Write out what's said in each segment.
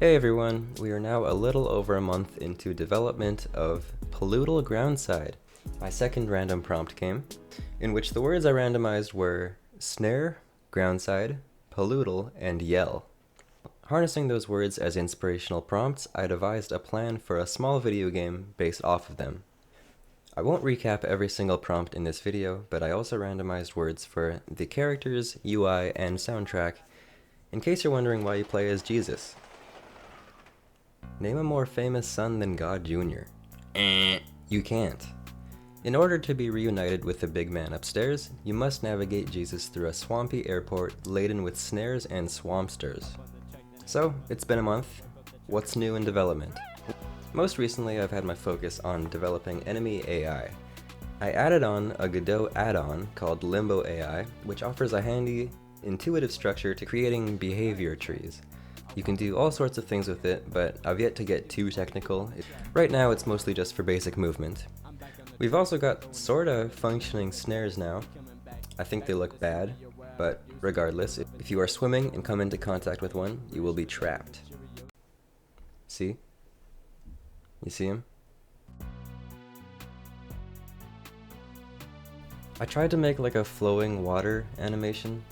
Hey everyone, we are now a little over a month into development of Pollutal Groundside, my second random prompt game, in which the words I randomized were snare, groundside, pollutal, and yell. Harnessing those words as inspirational prompts, I devised a plan for a small video game based off of them. I won't recap every single prompt in this video, but I also randomized words for the characters, UI, and soundtrack, in case you're wondering why you play as Jesus. Name a more famous son than God Jr. You can't. In order to be reunited with the big man upstairs, you must navigate Jesus through a swampy airport laden with snares and swampsters. So, it's been a month. What's new in development? Most recently, I've had my focus on developing enemy AI. I added on a Godot add-on called LimboAI, which offers a handy, intuitive structure to creating behavior trees. You can do all sorts of things with it, but I've yet to get too technical. Right now it's mostly just for basic movement. We've also got sorta functioning snares now. I think they look bad, but regardless, if you are swimming and come into contact with one, you will be trapped. See? You see him? I tried to make like a flowing water animation,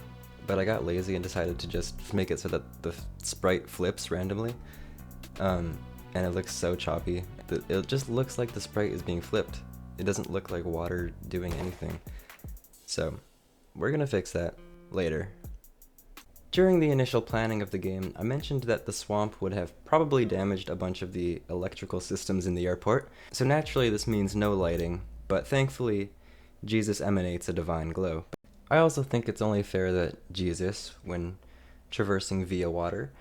but I got lazy and decided to just make it so that the sprite flips randomly, and it looks so choppy. It just looks like the sprite is being flipped. It doesn't look like water doing anything. So, we're gonna fix that later. During the initial planning of the game, I mentioned that the swamp would have probably damaged a bunch of the electrical systems in the airport, so naturally this means no lighting, but thankfully, Jesus emanates a divine glow. I also think it's only fair that Jesus, when traversing via water,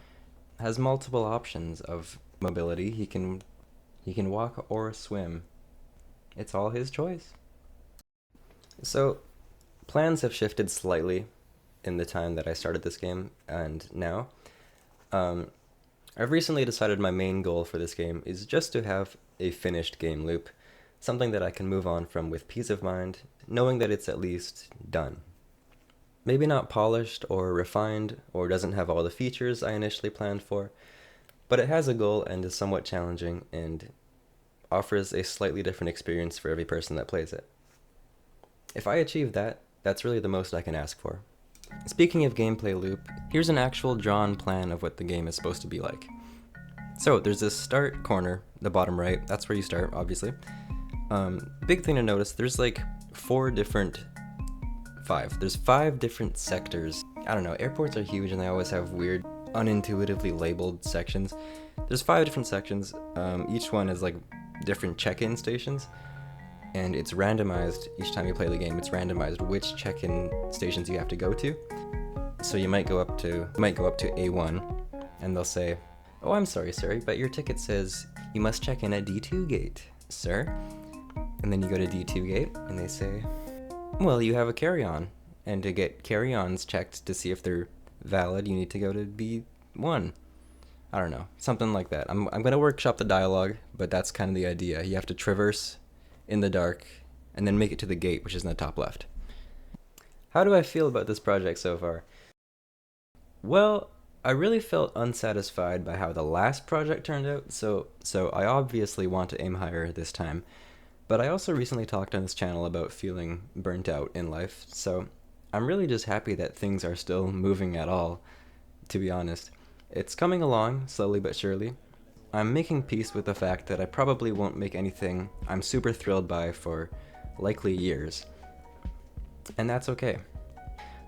has multiple options of mobility. He can walk or swim. It's all his choice. So, plans have shifted slightly in the time that I started this game and now. I've recently decided my main goal for this game is just to have a finished game loop, something that I can move on from with peace of mind, knowing that it's at least done. Maybe not polished or refined, or doesn't have all the features I initially planned for, but it has a goal and is somewhat challenging and offers a slightly different experience for every person that plays it. If I achieve that, that's really the most I can ask for. Speaking of gameplay loop, here's an actual drawn plan of what the game is supposed to be like. So there's this start corner, the bottom right, that's where you start, obviously. Big thing to notice, there's like there's five different sectors. I don't know, airports are huge and they always have weird, unintuitively labeled sections. There's 5 different sections, each one is like different check-in stations, and it's randomized each time you play the game. It's randomized which check-in stations you have to go to. So you might go up to A1, and they'll say, "Oh, I'm sorry, sir, but your ticket says you must check in at D2 gate, sir." And then you go to D2 gate, and they say, "Well, you have a carry-on, and to get carry-ons checked to see if they're valid, you need to go to B1." I don't know, something like that. I'm gonna workshop the dialogue, but that's kind of the idea. You have to traverse in the dark, and then make it to the gate, which is in the top left. How do I feel about this project so far? Well, I really felt unsatisfied by how the last project turned out, so I obviously want to aim higher this time. But I also recently talked on this channel about feeling burnt out in life, so I'm really just happy that things are still moving at all, to be honest. It's coming along, slowly but surely. I'm making peace with the fact that I probably won't make anything I'm super thrilled by for likely years. And that's okay.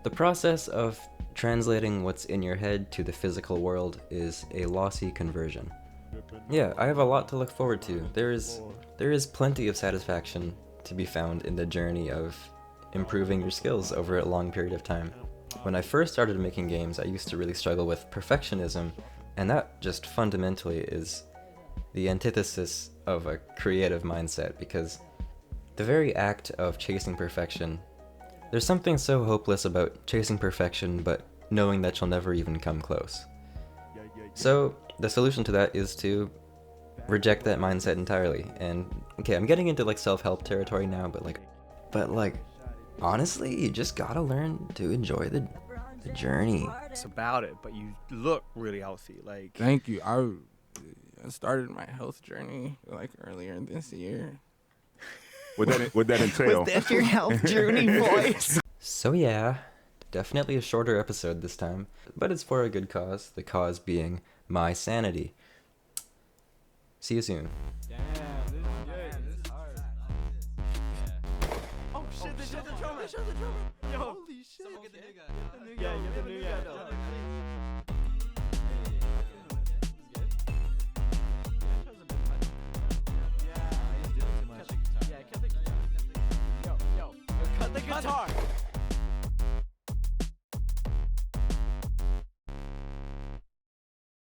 The process of translating what's in your head to the physical world is a lossy conversion. Yeah, I have a lot to look forward to. There is plenty of satisfaction to be found in the journey of improving your skills over a long period of time. When I first started making games, I used to really struggle with perfectionism, and that just fundamentally is the antithesis of a creative mindset, because the very act of chasing perfection, there's something so hopeless about chasing perfection but knowing that you'll never even come close. So the solution to that is to reject that mindset entirely. And okay, I'm getting into like self-help territory now, but like honestly, you just gotta learn to enjoy The journey. It's about it, but you look really healthy. Like, Thank you. I started my health journey like earlier this year. What that entail? was that your health journey voice? So yeah, definitely a shorter episode this time, but it's for a good cause, the cause being my sanity. See you soon. Oh shit, they shut the drummer, Yo, holy shit. Someone get the new guy. Yeah, get the new guy. Cut the guitar.